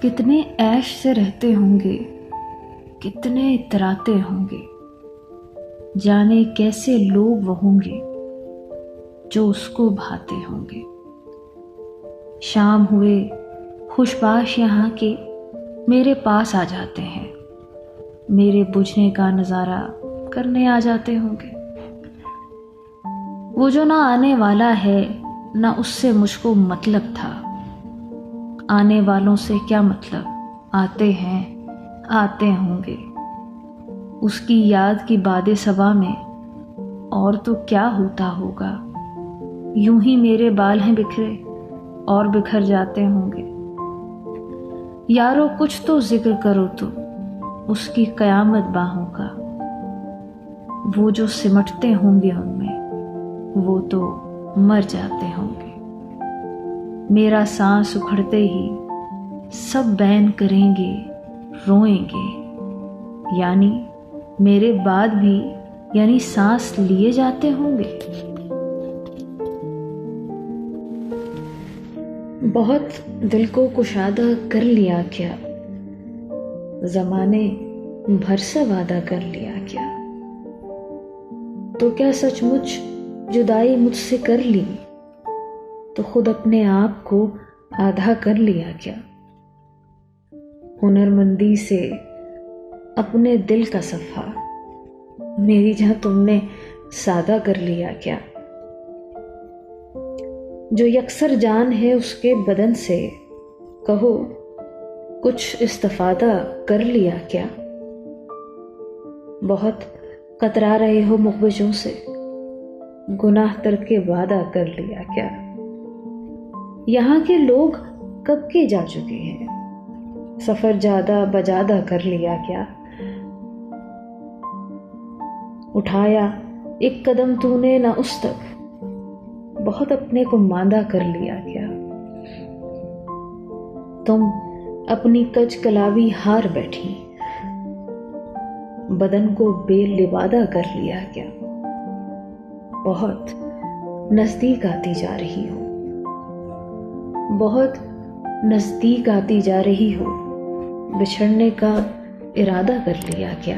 कितने ऐश से रहते होंगे, कितने इतराते होंगे, जाने कैसे लोग वो होंगे जो उसको भाते होंगे। शाम हुए खुशबाश यहाँ के मेरे पास आ जाते हैं, मेरे बुझने का नज़ारा करने आ जाते होंगे। वो जो ना आने वाला है, ना उससे मुझको मतलब था। आने वालों से क्या मतलब, आते हैं आते होंगे। उसकी याद की बादे सबा में और तो क्या होता होगा। यूं ही मेरे बाल हैं बिखरे और बिखर जाते होंगे। यारो कुछ तो जिक्र करो तो उसकी कयामत बाहों का। वो जो सिमटते होंगे उनमें वो तो मर जाते होंगे। मेरा सांस उखड़ते ही सब बैन करेंगे, रोएंगे। यानी मेरे बाद भी यानी सांस लिए जाते होंगे। बहुत दिल को कुशादा कर लिया क्या, जमाने भर से वादा कर लिया क्या। तो क्या सचमुच जुदाई मुझसे कर ली, तो खुद अपने आप को आधा कर लिया क्या। हुनरमंदी से अपने दिल का सफा मेरी जहां तुमने सादा कर लिया क्या। जो यकसर जान है उसके बदन से कहो कुछ इस्तिफादा कर लिया क्या। बहुत कतरा रहे हो मुखबिजों से, गुनाह तरके वादा कर लिया क्या। यहाँ के लोग कब के जा चुके हैं, सफर ज्यादा बजादा कर लिया क्या। उठाया एक कदम तूने ना उस तक, बहुत अपने को मांदा कर लिया क्या। तुम अपनी कच कलावी हार बैठी, बदन को बेलिबादा कर लिया क्या। बहुत नजदीक आती जा रही हो, बहुत नजदीक आती जा रही हो, बिछड़ने का इरादा कर लिया क्या।